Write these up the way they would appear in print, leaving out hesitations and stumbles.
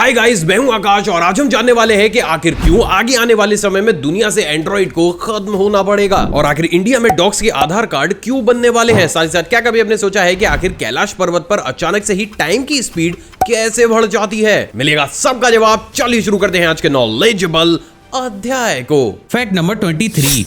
Hi guys, मैं हूं आकाश और आज हम जानने वाले हैं कि आखिर क्यों आगे आने वाले समय में दुनिया से एंड्रॉइड को खत्म होना पड़ेगा और आखिर इंडिया में डॉग्स के आधार कार्ड क्यों बनने वाले हैं। साथ ही साथ क्या कभी आपने सोचा है कि आखिर कैलाश पर्वत पर अचानक से ही टाइम की स्पीड कैसे बढ़ जाती है? मिलेगा सबका जवाब। चलिए शुरू करते हैं आज के नॉलेजेबल अध्याय को। Fact number 23।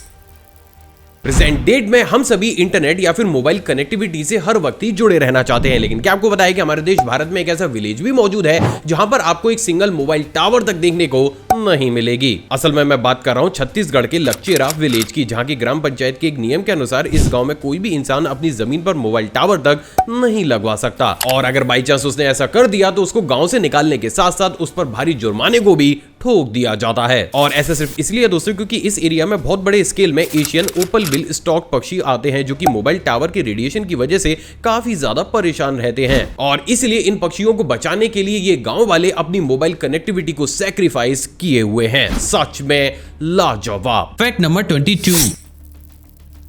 प्रेजेंट डेट में हम सभी इंटरनेट या फिर मोबाइल कनेक्टिविटी से हर वक्त ही जुड़े रहना चाहते हैं, लेकिन क्या आपको पता है कि हमारे देश भारत में एक ऐसा विलेज भी मौजूद है जहां पर आपको एक सिंगल मोबाइल टावर तक देखने को नहीं मिलेगी। असल में मैं बात कर रहा हूं छत्तीसगढ़ के लक्चेरा विलेज की, जहां की ग्राम पंचायत के एक नियम के अनुसार इस गांव में कोई भी इंसान अपनी जमीन पर मोबाइल टावर तक नहीं लगवा सकता और अगर बाई चांस उसने ऐसा कर दिया तो उसको गांव से निकालने के साथ साथ उस पर भारी जुर्माने को भी ठोक दिया जाता है। और ऐसा सिर्फ इसलिए दोस्तों क्योंकि इस एरिया में बहुत बड़े स्केल में एशियन ओपल बिल स्टॉक पक्षी आते हैं जो कि मोबाइल टावर के रेडिएशन की वजह से काफी ज्यादा परेशान रहते हैं और इसलिए इन पक्षियों को बचाने के लिए ये गांव वाले अपनी मोबाइल कनेक्टिविटी को सैक्रिफाइस किए हुए हैं। सच में लाजवाब। Fact number 22।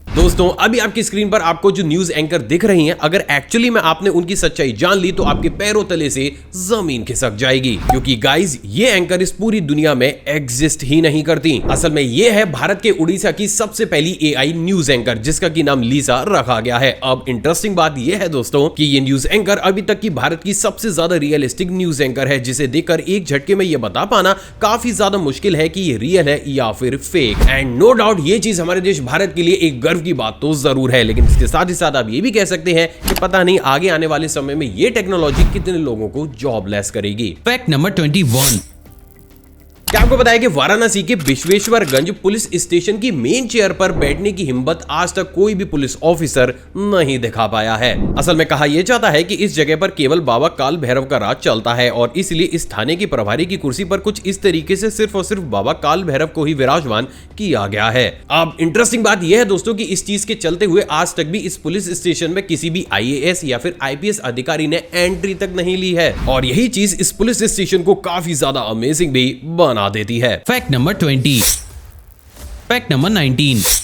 दोस्तों अभी आपकी स्क्रीन पर आपको जो न्यूज एंकर दिख रही हैं, अगर एक्चुअली में आपने उनकी सच्चाई जान ली तो आपके पैरों तले से जमीन खिसक जाएगी, क्योंकि गाइस ये एंकर इस पूरी दुनिया में एग्जिस्ट ही नहीं करती। असल में ये है भारत के उड़ीसा की सबसे पहली एआई न्यूज एंकर जिसका की नाम लीसा रखा गया है। अब इंटरेस्टिंग बात यह है दोस्तों कि ये न्यूज एंकर अभी तक की भारत की सबसे ज्यादा रियलिस्टिक न्यूज एंकर है, जिसे देखकर एक झटके में यह बता पाना काफी ज्यादा मुश्किल है कि ये रियल है या फिर फेक। एंड नो डाउट ये चीज हमारे देश भारत के लिए एक गर्व की बात तो जरूर है, लेकिन इसके साथ ही साथ आप ये भी कह सकते हैं कि पता नहीं आगे आने वाले समय में ये टेक्नोलॉजी कितने लोगों को जॉबलेस करेगी। Fact number 21। क्या आपको पता है कि वाराणसी के विश्वेश्वरगंज पुलिस स्टेशन की मेन चेयर पर बैठने की हिम्मत आज तक कोई भी पुलिस ऑफिसर नहीं दिखा पाया है। असल में कहा यह जाता है कि इस जगह पर केवल बाबा काल भैरव का राज चलता है और इसलिए इस थाने की प्रभारी की कुर्सी पर कुछ इस तरीके से सिर्फ और सिर्फ बाबा काल भैरव को ही विराजमान किया गया है। अब इंटरेस्टिंग बात यह है दोस्तों कि इस चीज के चलते हुए आज तक भी इस पुलिस स्टेशन में किसी भी आईएएस या फिर आईपीएस अधिकारी ने एंट्री तक नहीं ली है और यही चीज इस पुलिस स्टेशन को काफी ज्यादा अमेजिंग भी बना देती है। Fact number 20। Fact number 19।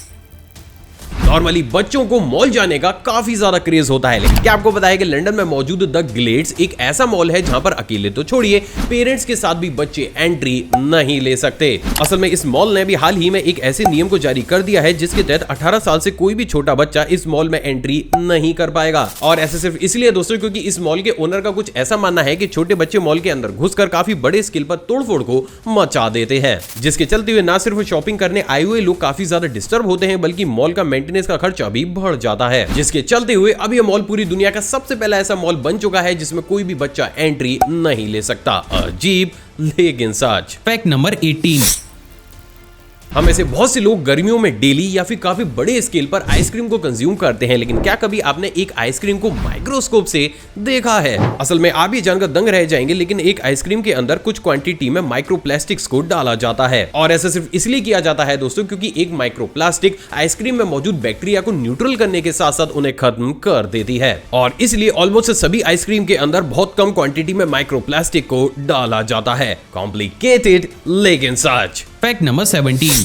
Normally बच्चों को मॉल जाने का काफी ज्यादा क्रेज होता है, लेकिन क्या आपको पता है कि लंदन में मौजूद द ग्लेड्स एक ऐसा मॉल है जहां पर अकेले तो छोड़िए पेरेंट्स के साथ भी बच्चे एंट्री नहीं ले सकते। असल में इस मॉल ने भी हाल ही में एक ऐसे नियम को जारी कर दिया है जिसके तहत 18 साल से कोई भी छोटा बच्चा इस मॉल में एंट्री नहीं कर पाएगा और ऐसे सिर्फ इसलिए दोस्तों क्योंकि इस मॉल के ओनर का कुछ ऐसा मानना है कि छोटे बच्चे मॉल के अंदर घुसकर काफी बड़े स्केल पर तोड़फोड़ को मचा देते हैं, जिसके चलते हुए ना सिर्फ शॉपिंग करने आए हुए लोग काफी ज्यादा डिस्टर्ब होते हैं बल्कि मॉल का मेंटेनेंस का खर्चा भी बढ़ जाता है, जिसके चलते हुए अब यह मॉल पूरी दुनिया का सबसे पहला ऐसा मॉल बन चुका है जिसमें कोई भी बच्चा एंट्री नहीं ले सकता। अजीब लेकिन सच। Fact number 18। हम ऐसे बहुत से लोग गर्मियों में डेली या फिर काफी बड़े स्केल पर आइसक्रीम को कंज्यूम करते हैं, लेकिन क्या कभी आपने एक आइसक्रीम को माइक्रोस्कोप से देखा है? असल में आप ये जानकर दंग रह जाएंगे, लेकिन एक आइसक्रीम के अंदर कुछ क्वांटिटी में माइक्रोप्लास्टिक्स को डाला जाता है और ऐसा सिर्फ इसलिए किया जाता है दोस्तों क्योंकि एक माइक्रोप्लास्टिक आइसक्रीम में मौजूद बैक्टीरिया को न्यूट्रल करने के साथ साथ उन्हें खत्म कर देती है और इसलिए ऑलमोस्ट सभी आइसक्रीम के अंदर बहुत कम क्वांटिटी में माइक्रोप्लास्टिक को डाला जाता है। कॉम्प्लिकेटेड लेकिन सच। Fact number 17।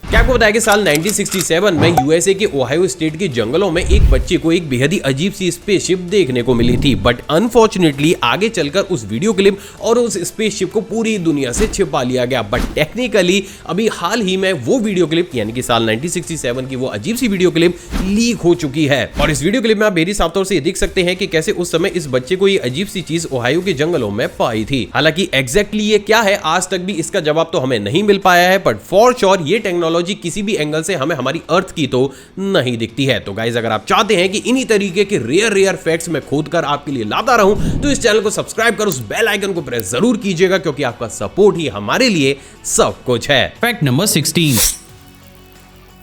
क्या आपको बताया कि साल 1967 में यूएसए के ओहायो स्टेट के जंगलों में एक बच्चे को एक बेहद ही अजीब सी स्पेसशिप देखने को मिली थी, बट अनफॉर्चुनेटली आगे चलकर उस वीडियो क्लिप और उस स्पेसशिप को पूरी दुनिया से छिपा लिया गया। बट टेक्निकली अभी हाल ही में वो वीडियो क्लिप यानी कि साल 1967 की वो अजीब सी वीडियो क्लिप लीक हो चुकी है और इस वीडियो क्लिप में आप बेहद साफ तौर से देख सकते हैं कि कैसे उस समय इस बच्चे को ये अजीब सी चीज ओहायो के जंगलों में पाई थी। हालांकि एग्जैक्टली ये क्या है आज तक भी इसका जवाब तो हमें नहीं मिल पाया है, बट फॉर श्योर ये टेक्नोलॉजी किसी भी एंगल से हमें हमारी अर्थ की तो नहीं दिखती है। तो गाइस अगर आप चाहते हैं कि इन्हीं तरीके के रेयर फैक्ट्स में खोदकर आपके लिए लाता रहूं तो इस चैनल को सब्सक्राइब कर उस बेल आइकन को प्रेस जरूर कीजिएगा, क्योंकि आपका सपोर्ट ही हमारे लिए सब कुछ है। Fact number 16।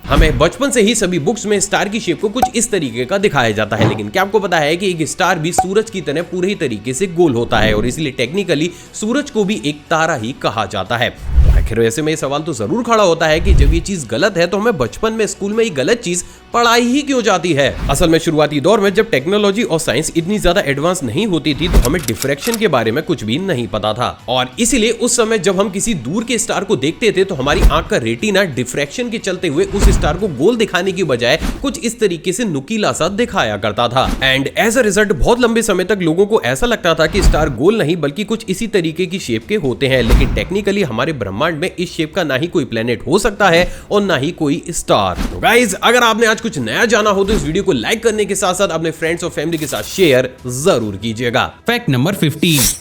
हमें बचपन से ही सभी बुक्स में स्टार की शेप को कुछ इस तरीके का दिखाया जाता है, लेकिन क्या आपको पता है कि एक स्टार भी सूरज की तरह पूरे ही तरीके से गोल होता है और इसलिए टेक्निकली सूरज को भी एक तारा ही कहा जाता है। आखिर ऐसे में ये सवाल तो जरूर खड़ा होता है कि जब ये चीज गलत है तो हमें बचपन में स्कूल में ये गलत चीज पढ़ाई ही क्यों जाती है। असल में शुरुआती दौर में जब टेक्नोलॉजी और साइंस इतनी ज्यादा एडवांस नहीं होती थी तो हमें डिफ्रैक्शन के बारे में कुछ भी नहीं पता था, और इसीलिए उस समय जब हम किसी दूर के स्टार को देखते थे तो हमारी आंख का रेटिना डिफ्रैक्शन के चलते हुए उस स्टार को गोल दिखाने की बजाय कुछ इस तरीके से नुकीला सा दिखाया करता था। एंड एज अ रिजल्ट बहुत लंबे समय तक लोगों को ऐसा लगता था कि स्टार गोल नहीं बल्कि कुछ इसी तरीके की शेप के होते हैं, लेकिन टेक्निकली हमारे ब्रह्मांड में इस शेप का ना ही कोई प्लेनेट हो सकता है और ना ही कोई स्टार। तो गाइज, अगर आपने आज कुछ नया जाना हो तो इस वीडियो को लाइक करने के साथ साथ अपने फ्रेंड्स और फैमिली के साथ शेयर जरूर कीजिएगा। Fact number 15।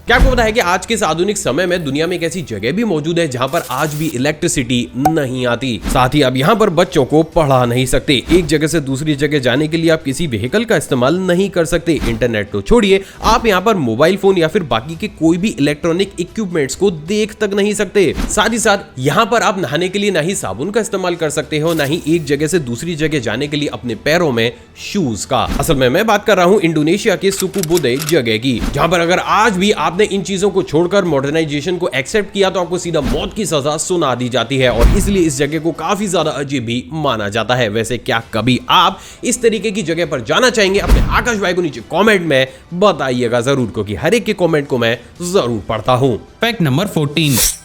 क्या आपको पता है कि आज के इस आधुनिक समय में दुनिया में एक ऐसी जगह भी मौजूद है जहां पर आज भी इलेक्ट्रिसिटी नहीं आती। साथ ही आप यहां पर बच्चों को पढ़ा नहीं सकते। एक जगह से दूसरी जगह जाने के लिए आप किसी व्हीकल का इस्तेमाल नहीं कर सकते। इंटरनेट तो छोड़िए, आप यहां पर मोबाइल फोन या फिर बाकी के कोई भी इलेक्ट्रॉनिक इक्विपमेंट्स को देख तक नहीं सकते। साथ ही साथ यहां पर आप नहाने के लिए ना ही साबुन का इस्तेमाल कर सकते हो, ना ही एक जगह से दूसरी जगह जाने के लिए अपने पैरों में शूज का। असल में मैं बात कर रहा हूं इंडोनेशिया के सुकुबुदे जगह की, जहां पर अगर आज भी आपने इन चीजों को छोड़कर मॉडर्नाइजेशन को एक्सेप्ट किया तो आपको सीधा मौत की सजा सुना दी जाती है, और इसलिए इस जगह को काफी ज्यादा अजीब भी माना जाता है। वैसे क्या कभी आप इस तरीके की जगह पर जाना चाहेंगे? अपने आकाश भाई को नीचे कमेंट में बताइएगा जरूर, क्योंकि हर एक के कमेंट को मैं जरूर पढ़ता हूं। Fact number 14।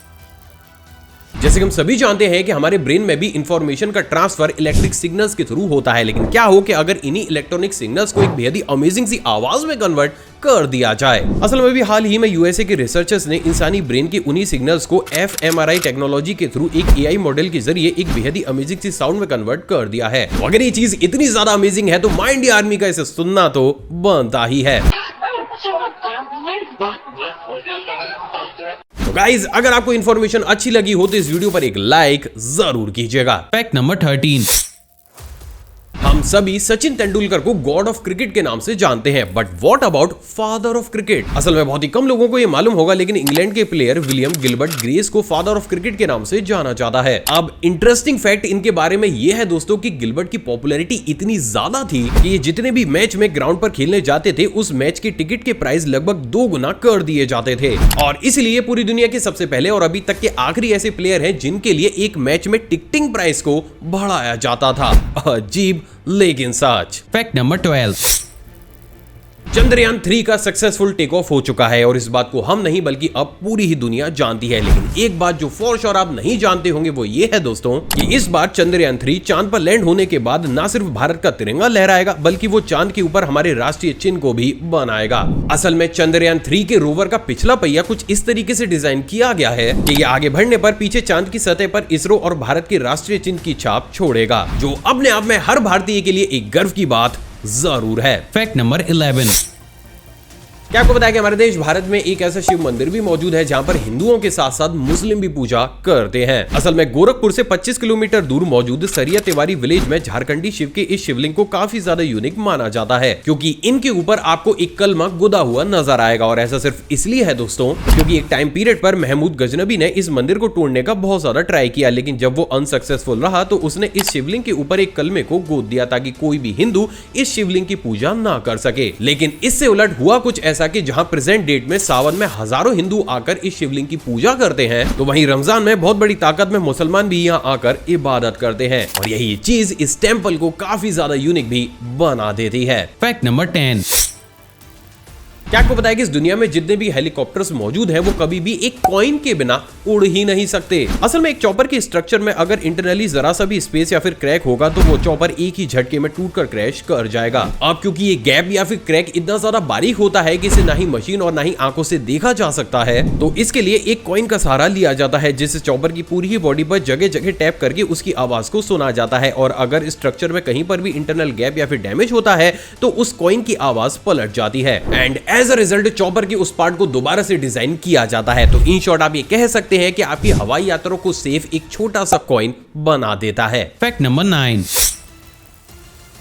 जैसे कि हम सभी जानते हैं कि हमारे ब्रेन में भी इंफॉर्मेशन का ट्रांसफर इलेक्ट्रिक सिग्नल्स के थ्रू होता है, लेकिन क्या हो कि अगर इन्हीं इलेक्ट्रॉनिक सिग्नल्स को एक बेहद ही अमेजिंग सी आवाज में कन्वर्ट कर दिया जाए। असल में भी हाल ही में यूएसए के रिसर्चर्स ने इंसानी ब्रेन के उन्हीं सिग्नल्स को fMRI टेक्नोलॉजी के थ्रू एक AI मॉडल के जरिए एक बेहद ही अमेजिंग सी साउंड में कन्वर्ट कर दिया है। अगर ये चीज इतनी ज्यादा अमेजिंग है तो माय इंडिया आर्मी का इसे सुनना तो बनता ही है। तो गाइज, अगर आपको इन्फॉर्मेशन अच्छी लगी हो तो इस वीडियो पर एक लाइक जरूर कीजिएगा। Fact number 13। हम सभी सचिन तेंदुलकर को गॉड ऑफ क्रिकेट के नाम से जानते हैं, but what about father of cricket? असल में बहुत ही कम लोगों को यह मालूम होगा, लेकिन इंग्लैंड के प्लेयर विलियम गिलबर्ट ग्रेस को फादर ऑफ क्रिकेट के नाम से जाना जाता है। अब इंटरेस्टिंग फैक्ट इनके बारे में यह है दोस्तों कि गिलबर्ट की पॉपुलैरिटी इतनी ज्यादा थी कि ये जितने भी मैच में ग्राउंड पर खेलने जाते थे उस मैच के टिकट के प्राइस लगभग 2 गुना कर दिए जाते थे, और इसलिए पूरी दुनिया के सबसे पहले और अभी तक के आखिरी ऐसे प्लेयर हैं जिनके लिए एक मैच में टिकटिंग प्राइस को बढ़ाया जाता था। अजीब लेकिन सच। Fact number 12। चंद्रयान 3 का सक्सेसफुल टेक ऑफ हो चुका है, और इस बात को हम नहीं बल्कि अब पूरी ही दुनिया जानती है। लेकिन एक बात जो फॉर श्योर आप नहीं जानते होंगे वो ये है दोस्तों कि इस बार चंद्रयान 3 चांद पर लैंड होने के बाद ना सिर्फ भारत का तिरंगा लहराएगा बल्कि वो चांद के ऊपर हमारे राष्ट्रीय चिन्ह को भी बनाएगा। असल में चंद्रयान 3 के रोवर का पिछला पहिया कुछ इस तरीके से डिजाइन किया गया है कि ये आगे बढ़ने पर पीछे चांद की सतह पर इसरो और भारत के राष्ट्रीय चिन्ह की छाप छोड़ेगा, जो अपने आप में हर भारतीय के लिए एक गर्व की बात जरूर है। Fact number 11। क्या आपको पता है कि हमारे देश भारत में एक ऐसा शिव मंदिर भी मौजूद है जहां पर हिंदुओं के साथ साथ मुस्लिम भी पूजा करते हैं। असल में गोरखपुर से 25 किलोमीटर दूर मौजूद सरिया तिवारी विलेज में झारखंडी शिव के इस शिवलिंग को काफी ज्यादा यूनिक माना जाता है, क्योंकि इनके ऊपर आपको एक कलमा गुदा हुआ नजर आएगा। और ऐसा सिर्फ इसलिए है दोस्तों क्योंकि एक टाइम पीरियड पर महमूद गजनबी ने इस मंदिर को तोड़ने का बहुत ज्यादा ट्राई किया, लेकिन जब वो अनसक्सेसफुल रहा तो उसने इस शिवलिंग के ऊपर एक कलमे को गोद दिया ताकि कोई भी हिंदू इस शिवलिंग की पूजा ना कर सके। लेकिन इससे उलट हुआ कुछ ऐसा कि जहां प्रेजेंट डेट में सावन में हजारों हिंदू आकर इस शिवलिंग की पूजा करते हैं, तो वहीं रमजान में बहुत बड़ी ताकत में मुसलमान भी यहां आकर इबादत करते हैं, और यही चीज इस टेंपल को काफी ज्यादा यूनिक भी बना देती है। Fact number 10। क्या आपको पता है कि इस दुनिया में जितने भी हेलीकॉप्टर्स मौजूद हैं वो कभी भी एक कॉइन के बिना उड़ ही नहीं सकते। असल में एक चॉपर के स्ट्रक्चर में अगर इंटरनली जरा सा भी स्पेस या फिर क्रैक होगा तो वो चॉपर एक ही झटके में टूटकर क्रैश कर जाएगा। अब क्योंकि ये गैप या फिर क्रैक इतना ज्यादा बारीक होता है कि इसे ना ही मशीन और ना ही आंखों से देखा जा सकता है, तो इसके लिए एक कॉइन का सहारा लिया जाता है जिससे चॉपर की पूरी ही बॉडी पर जगह जगह टैप करके उसकी आवाज को सुना जाता है, और अगर स्ट्रक्चर में कहीं पर भी इंटरनल गैप या फिर डैमेज होता है तो उस कॉइन की आवाज पलट जाती है, and as a result chopper की उस पार्ट को दोबारा से डिजाइन किया जाता है। तो इन शॉर्ट आप ये कह सकते हैं कि आपकी हवाई यात्रा को सेफ एक छोटा सा कॉइन बना देता है। Fact number 9।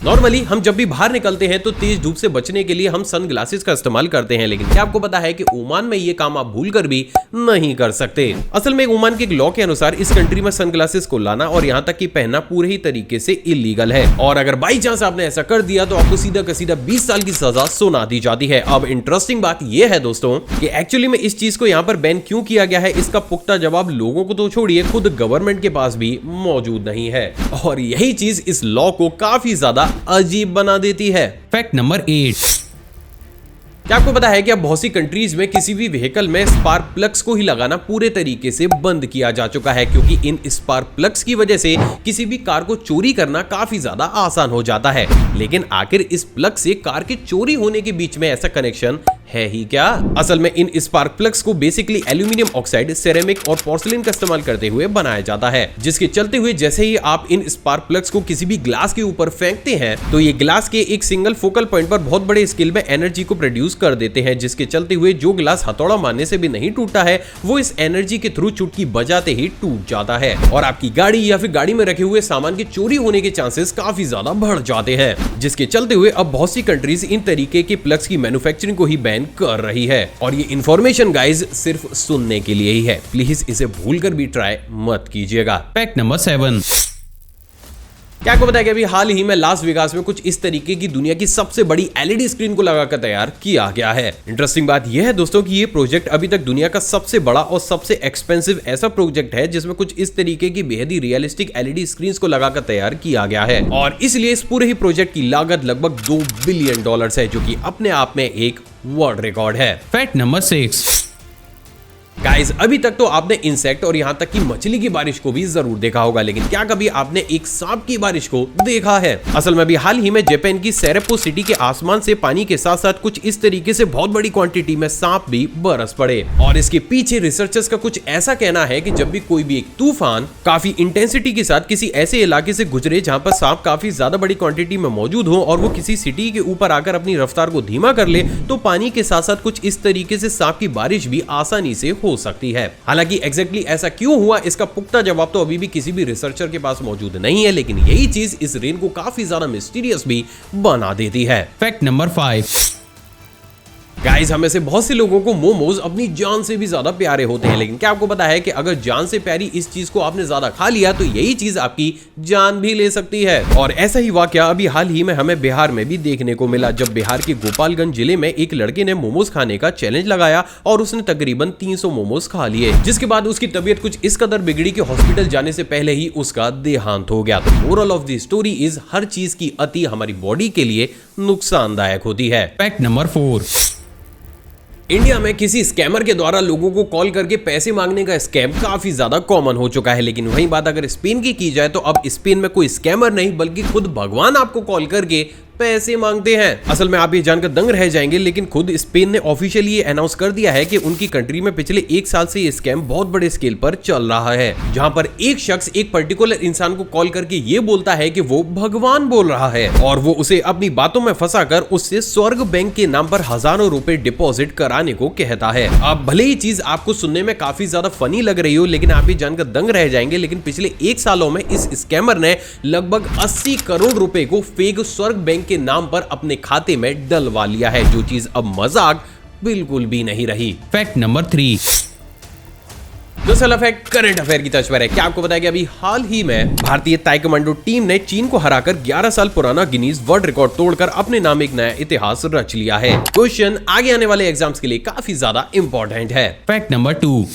नॉर्मली हम जब भी बाहर निकलते हैं तो तेज धूप से बचने के लिए हम सन ग्लासेस का इस्तेमाल करते हैं, लेकिन क्या आपको पता है कि ओमान में ये काम आप भूलकर भी नहीं कर सकते। असल में ओमान के एक लॉ के अनुसार इस कंट्री में सन ग्लासेस को लाना और यहाँ तक कि पहनना पूरे ही तरीके से इलीगल है, और अगर बाई चांस आपने ऐसा कर दिया तो आपको सीधा का सीधा 20 साल की सजा सुना दी जाती है। अब इंटरेस्टिंग बात यह है दोस्तों कि एक्चुअली में इस चीज को यहाँ पर बैन क्यों किया गया है, इसका पुख्ता जवाब लोगों को तो छोड़िए, खुद गवर्नमेंट के पास भी मौजूद नहीं है, और यही चीज इस लॉ को काफी ज्यादा अजीब बना देती है। Fact number 8। क्या आपको पता है कि अब बहुत सी कंट्रीज में किसी भी व्हीकल में स्पार्क प्लग्स को ही लगाना पूरे तरीके से बंद किया जा चुका है, क्योंकि इन स्पार्क प्लग्स की वजह से किसी भी कार को चोरी करना काफी ज्यादा आसान हो जाता है। लेकिन आखिर इस प्लग से कार के चोरी होने के बीच में ऐसा कनेक्शन है ही क्या? असल में इन स्पार्क प्लग्स को बेसिकली एल्यूमिनियम ऑक्साइड, सेरेमिक और पोर्सिलिन का इस्तेमाल करते हुए बनाया जाता है, जिसके चलते हुए जैसे ही आप इन स्पार्क प्लग्स को किसी भी ग्लास के ऊपर फेंकते हैं तो ये ग्लास के एक सिंगल फोकल पॉइंट पर बहुत बड़े स्केल में एनर्जी को प्रोड्यूस कर देते हैं, जिसके चलते हुए जो ग्लास हथौड़ा मारने से भी नहीं टूटता है वो इस एनर्जी के थ्रू चुटकी बजाते ही टूट जाता है, और आपकी गाड़ी या फिर गाड़ी में रखे हुए सामान के चोरी होने के चांसेस काफी ज्यादा बढ़ जाते हैं, जिसके चलते हुए अब बहुत सी कंट्रीज इन तरीके के प्लग्स की मैन्युफैक्चरिंग को ही बैन कर रही है। और ये इंफॉर्मेशन गाइज सिर्फ सुनने के लिए ही है, प्लीज इसे भूलकर भी ट्राई मत कीजिएगा। Fact number 7। क्या आपको पता है कि अभी हाल ही में लास वेगास में कुछ इस तरीके की दुनिया की सबसे बड़ी एलईडी स्क्रीन को लगाकर तैयार किया गया है। इंटरेस्टिंग बात यह है दोस्तों कि ये प्रोजेक्ट अभी तक दुनिया का सबसे बड़ा और सबसे एक्सपेंसिव ऐसा प्रोजेक्ट है जिसमें कुछ इस तरीके की बेहद ही रियलिस्टिक एलईडी स्क्रीन को लगाकर तैयार किया गया है, और इसलिए इस पूरे ही प्रोजेक्ट की लागत लगभग $2 बिलियन है, जो कि अपने आप में एक वर्ल्ड रिकॉर्ड है। Fact number 6। गाइस अभी तक तो आपने इंसेक्ट और यहाँ तक कि मछली की बारिश को भी जरूर देखा होगा, लेकिन क्या कभी आपने एक सांप की बारिश को देखा है? असल में अभी हाल ही में जापान की सेरेपो सिटी के आसमान से पानी के साथ साथ कुछ इस तरीके से बहुत बड़ी क्वांटिटी में सांप भी बरस पड़े, और इसके पीछे रिसर्चर्स का कुछ ऐसा कहना है कि जब भी कोई भी एक तूफान काफी इंटेंसिटी के साथ किसी ऐसे इलाके से गुजरे जहां पर सांप काफी ज्यादा बड़ी क्वांटिटी में मौजूद हो और वो किसी सिटी के ऊपर आकर अपनी रफ्तार को धीमा कर ले, तो पानी के साथ साथ कुछ इस तरीके से सांप की बारिश भी आसानी से हो सकती है। हालांकि एग्जैक्टली ऐसा क्यों हुआ इसका पुख्ता जवाब तो अभी भी किसी भी रिसर्चर के पास मौजूद नहीं है, लेकिन यही चीज इस रेन को काफी ज्यादा मिस्टीरियस भी बना देती है। Fact number 5। गाइस हमें से बहुत से लोगों को मोमोज अपनी जान से भी ज्यादा प्यारे होते हैं, लेकिन क्या आपको पता है कि अगर जान से प्यारी इस चीज को आपने ज्यादा खा लिया तो यही चीज आपकी जान भी ले सकती है। और ऐसा ही वाकया अभी हाल ही में हमें बिहार में भी देखने को मिला, जब बिहार के गोपालगंज जिले में एक लड़के ने मोमोज खाने का चैलेंज लगाया और उसने तकरीबन 300 मोमोज खा लिए, जिसके बाद उसकी तबीयत कुछ इस कदर बिगड़ी कि हॉस्पिटल जाने से पहले ही उसका देहांत हो गया। तो moral of the story is हर चीज की अति हमारी बॉडी के लिए नुकसानदायक होती है। Fact number 4। इंडिया में किसी स्कैमर के द्वारा लोगों को कॉल करके पैसे मांगने का स्कैम काफी ज्यादा कॉमन हो चुका है, लेकिन वही बात अगर स्पेन की जाए तो अब स्पेन में कोई स्कैमर नहीं बल्कि खुद भगवान आपको कॉल करके पैसे मांगते हैं। असल में आप ये जानकर दंग रह जाएंगे, लेकिन खुद स्पेन ने ऑफिशियली ये अनाउंस कर दिया है कि उनकी कंट्री में पिछले 1 साल से ये स्कैम बहुत बड़े स्केल पर चल रहा है, जहां पर एक शख्स एक पर्टिकुलर इंसान को कॉल करके ये बोलता है कि वो भगवान बोल रहा है और वो उसे अपनी बातों में फंसाकर उससे स्वर्ग बैंक के नाम पर हजारों रुपए डिपॉजिट कराने को कहता है। अब भले ही चीज आपको सुनने में काफी ज्यादा फनी लग रही हो, लेकिन आप ये जानकर दंग रह जाएंगे, लेकिन पिछले 1 सालों में इस स्कैमर ने लगभग 80 करोड़ रुपए को फेक स्वर्ग बैंक के नाम पर अपने खाते में डलवा लिया है, जो चीज अब मजाक बिल्कुल भी नहीं रही। Fact number 3। दूसरा फैक्ट करंट अफेयर की तर्ज पर है। क्या आपको पता है कि अभी हाल ही में भारतीय ताइक्वांडो टीम ने चीन को हराकर 11 साल पुराना गिनीज वर्ल्ड रिकॉर्ड तोड़कर अपने नाम एक नया इतिहास रच लिया है। क्वेश्चन आगे आने वाले एग्जाम्स के लिए काफी ज्यादा इंपॉर्टेंट है। Fact number 2।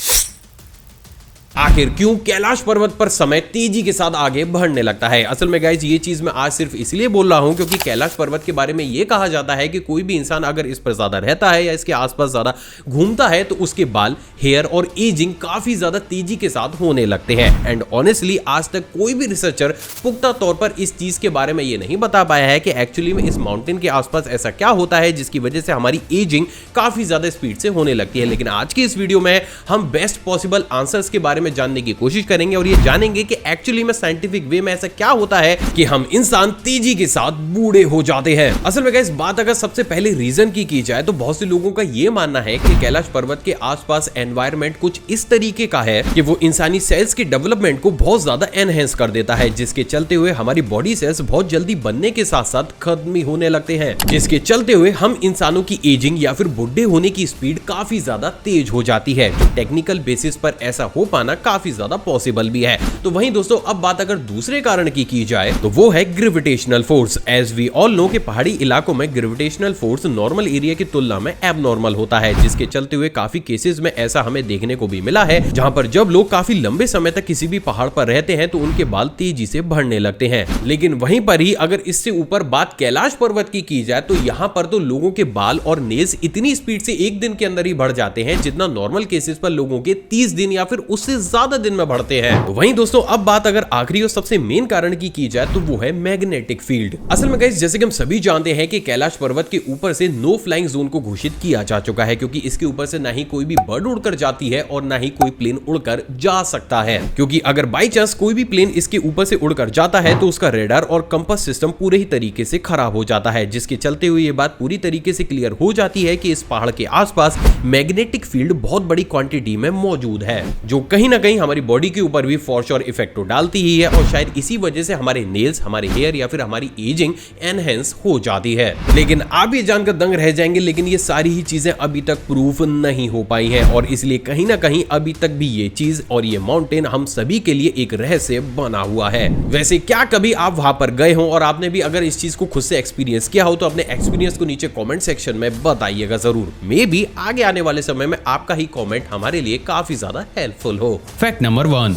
आखिर क्यों कैलाश पर्वत पर समय तेजी के साथ आगे बढ़ने लगता है? असल में गाइज ये चीज मैं आज सिर्फ इसलिए बोल रहा हूं क्योंकि कैलाश पर्वत के बारे में ये कहा जाता है कि कोई भी इंसान अगर इस पर ज्यादा रहता है या इसके आसपास ज्यादा घूमता है तो उसके बाल, हेयर और एजिंग काफी ज्यादा तेजी के साथ होने लगते हैं। एंड ऑनेस्टली आज तक कोई भी रिसर्चर पुख्ता तौर पर इस चीज के बारे में ये नहीं बता पाया है कि एक्चुअली में इस माउंटेन के आसपास ऐसा क्या होता है जिसकी वजह से हमारी एजिंग काफी ज्यादा स्पीड से होने लगती है। लेकिन आज की इस वीडियो में हम बेस्ट पॉसिबल आंसर्स के बारे में में जानने की कोशिश करेंगे और ये जानेंगे कि एक्चुअली में साइंटिफिक वे में ऐसा क्या होता है कि हम इंसान तेजी के साथ बूढ़े हो जाते हैं। असल में इस बात अगर सबसे पहले रीजन की जाए तो बहुत से लोगों का ये मानना है कि कैलाश पर्वत के आसपास एनवायरनमेंट कुछ इस तरीके का है कि वो इंसानी सेल्स के डेवलपमेंट को बहुत ज्यादा एनहेंस कर देता है, जिसके चलते हुए हमारी बॉडी सेल्स बहुत जल्दी बनने के साथ साथ खत्म ही होने लगते हैं, जिसके चलते हुए हम इंसानों की एजिंग या फिर बुढ़े होने की स्पीड काफी ज्यादा तेज हो जाती है। टेक्निकल बेसिस पर ऐसा हो पाना काफी ज्यादा पॉसिबल भी है। तो वहीं दोस्तों अब बात अगर दूसरे कारण की जाए तो वो है gravitational force. As we all know कि पहाड़ी इलाकों में ग्रेविटेशनल फोर्स नॉर्मल एरिया की तुलना में एबनॉर्मल होता है, जिसके चलते हुए काफी केसेस में ऐसा हमें देखने को भी मिला है जहां पर जब लोग काफी लंबे समय तक किसी भी पहाड़ पर रहते हैं तो उनके बाल तेजी से बढ़ने लगते हैं। लेकिन वहीं पर ही अगर इससे ऊपर बात कैलाश पर्वत की जाए तो यहाँ पर तो लोगों के बाल और नेल्स इतनी स्पीड से एक दिन के अंदर ही बढ़ जाते हैं जितना नॉर्मल केसेस पर लोगों के 30 दिन या फिर उससे ज्यादा दिन में बढ़ते हैं। तो वहीं दोस्तों अब बात अगर आखिरी और सबसे मेन कारण की जाए तो वो है मैग्नेटिक फील्ड। असल में गाइस जैसे कि हम सभी जानते हैं कि कैलाश पर्वत के ऊपर से नो फ्लाइंग जोन को घोषित किया जा चुका है, क्योंकि इसके ऊपर से ना ही कोई भी बर्ड उड़कर जाती है और ना ही कोई प्लेन उड़कर जा सकता है, क्योंकि अगर बाई चांस कोई भी प्लेन इसके ऊपर से उड़कर जाता है तो उसका रेडार और कंपास सिस्टम पूरे ही तरीके से खराब हो जाता है, जिसके चलते हुए ये बात पूरी तरीके से क्लियर हो जाती है कि इस पहाड़ के आसपास मैग्नेटिक फील्ड बहुत बड़ी क्वांटिटी में मौजूद है, जो कहीं ना कहीं हमारी बॉडी के ऊपर भी फॉर श्योर इफेक्ट तो डालती ही है, और शायद इसी वजह से हमारे नेल्स, हमारे हेयर या फिर हमारी एजिंग एनहेंस हो जाती है। लेकिन आप ये जानकर दंग रह जाएंगे, लेकिन ये सारी ही चीजें अभी तक प्रूफ नहीं हो पाई हैं, और इसलिए कहीं ना कहीं अभी तक भी ये चीज और ये माउंटेन हम सभी के लिए एक रहस्य बना हुआ है। वैसे क्या कभी आप वहां पर गए हो और आपने भी अगर इस चीज को खुद से एक्सपीरियंस किया हो तो अपने एक्सपीरियंस को नीचे कमेंट सेक्शन में बताइएगा जरूर। मे बी आगे आने वाले समय में आपका ही कमेंट हमारे लिए काफी ज्यादा हेल्पफुल हो। फैक्ट नंबर 1,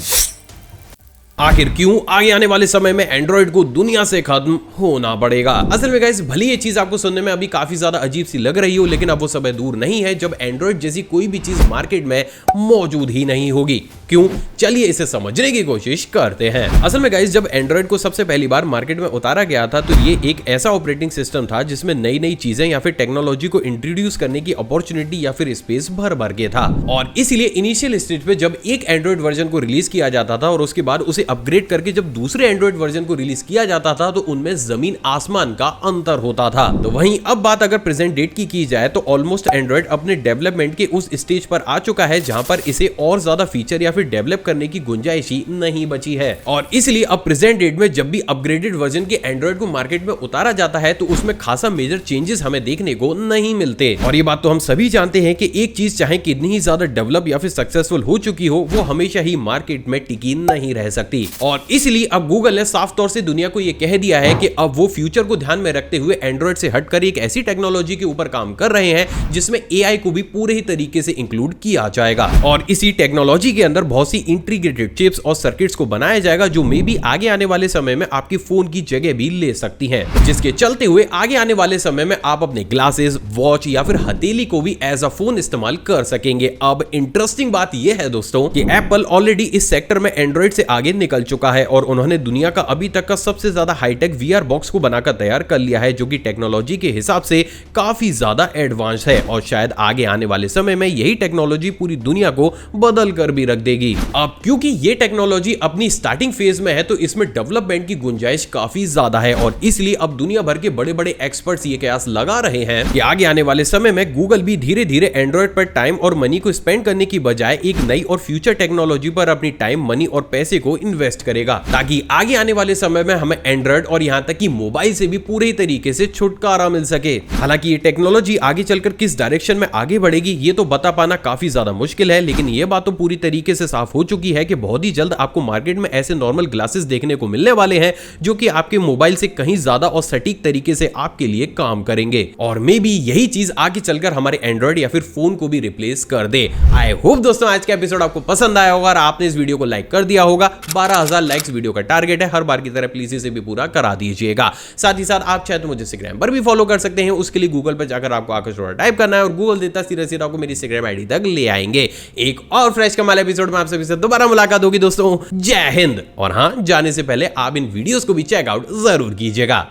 आखिर क्यों आगे आने वाले समय में एंड्रॉइड को दुनिया से खत्म होना पड़ेगा। असल में गाइस भले ये चीज आपको सुनने में अभी काफी ज्यादा अजीब सी लग रही हो, लेकिन अब वो समय दूर नहीं है जब एंड्रॉइड जैसी कोई भी चीज मार्केट में मौजूद ही नहीं होगी। क्यों, चलिए इसे समझने की कोशिश करते हैं। असल में गाइस जब एंड्रॉइड को सबसे पहली बार मार्केट में उतारा गया था तो ये एक ऐसा ऑपरेटिंग सिस्टम था जिसमें नई नई चीजें या फिर टेक्नोलॉजी को इंट्रोड्यूस करने की अपॉर्चुनिटी या फिर स्पेस भर भर के था, और इसीलिए इनिशियल स्टेज पे जब एक एंड्रॉइड वर्जन को रिलीज किया जाता था और उसके बाद उसे अपग्रेड करके जब दूसरे एंड्रॉइड वर्जन को रिलीज किया जाता था तो उनमें जमीन आसमान का अंतर होता था। तो वहीं अब बात अगर प्रेजेंट डेट की जाए तो ऑलमोस्ट एंड्रॉइड अपने डेवलपमेंट के उस स्टेज पर आ चुका है जहां पर इसे और ज्यादा फीचर या फिर डेवलप करने की गुंजाइश ही नहीं बची है, और इसलिए अब प्रेजेंट डेट में जब भी अपग्रेडेड वर्जन के एंड्रॉइड को मार्केट में उतारा जाता है तो उसमें खासा मेजर चेंजेस हमें देखने को नहीं मिलते। और ये बात तो हम सभी जानते हैं कि एक चीज चाहे कितनी ही ज्यादा डेवलप या फिर सक्सेसफुल हो चुकी हो वो हमेशा ही मार्केट में टिकी नहीं रह सकती, और इसलिए अब गूगल ने साफ तौर से दुनिया को यह कह दिया है कि अब वो फ्यूचर को ध्यान में रखते हुए एंड्रॉइड से हटकर एक ऐसी टेक्नोलॉजी के ऊपर काम कर रहे हैं जिसमें एआई को भी पूरे ही तरीके से इंक्लूड किया जाएगा, और इसी टेक्नोलॉजी के अंदर बहुत सी इंटीग्रेटेड चिप्स और सर्किट्स को बनाया जाएगा जो मे भी आगे आने वाले समय में आपकी फोन की जगह भी ले सकती हैं, जिसके चलते हुए आगे आने वाले समय में आप अपने ग्लासेस, वॉच या फिर हथेली को भी एज अ फोन इस्तेमाल कर सकेंगे। अब इंटरेस्टिंग बात यह है दोस्तों कि एप्पल ऑलरेडी इस सेक्टर में एंड्रॉइड से आगे निकल चुका है और उन्होंने दुनिया का अभी तक का सबसे ज्यादा हाईटेक वीआर बॉक्स को बनाकर तैयार कर लिया है, जो कि टेक्नोलॉजी के हिसाब से काफी ज्यादा एडवांस है, और शायद आगे आने वाले समय में यही टेक्नोलॉजी पूरी दुनिया को बदल कर भी रख देगी। अब क्योंकि ये टेक्नोलॉजी अपनी स्टार्टिंग फेज में है तो इसमें डेवलपमेंट की गुंजाइश काफी ज्यादा है, और इसलिए अब दुनिया भर के बड़े बड़े एक्सपर्ट्स ये कयास लगा रहे हैं कि आगे आने वाले समय में गूगल भी धीरे धीरे एंड्रॉइड पर टाइम और मनी को स्पेंड करने की बजाय एक नई और फ्यूचर टेक्नोलॉजी पर अपनी टाइम, मनी और पैसे को इन्वेस्ट करेगा, ताकि आगे आने वाले समय में हमें एंड्रॉइड और यहां तक कि मोबाइल से भी पूरे तरीके से छुटकारा मिल सके। हालांकि ये टेक्नोलॉजी आगे चलकर किस डायरेक्शन में आगे बढ़ेगी ये तो बता पाना काफी ज्यादा मुश्किल है, लेकिन ये बात तो पूरी तरीके से साफ हो चुकी है कि बहुत ही जल्द आपको मार्केट में ऐसे नॉर्मल ग्लासेस देखने को मिलने वाले हैं जो कि आपके मोबाइल से कहीं ज्यादा और सटीक तरीके से आपके लिए काम करेंगे, और मे बी यही चीज आगे चलकर हमारे एंड्रॉइड या फिर फोन को भी रिप्लेस कर दे। आई होप दोस्तों आज का एपिसोड आपको पसंद आया होगा और आपने इस वीडियो को लाइक कर दिया होगा। 12,000 लाइक्स वीडियो का टारगेट है, हर बार की तरह प्लीज इसे भी पूरा करा दीजिएगा। साथ ही साथ आप चाहे तो मुझे इंस्टाग्राम पर भी फॉलो कर सकते हैं, उसके लिए गूगल पर जाकर आपको आकाश अरोड़ा टाइप करना है और गूगल देता सीधा सीधा आपको मेरी इंस्टाग्राम आईडी तक ले आएंगे। एक और फ्रेश कमाल एपिसोड में आप सभी से दोबारा मुलाकात होगी दोस्तों। जय हिंद। और हाँ, जाने से पहले आप इन वीडियोस को भी चेकआउट जरूर कीजिएगा।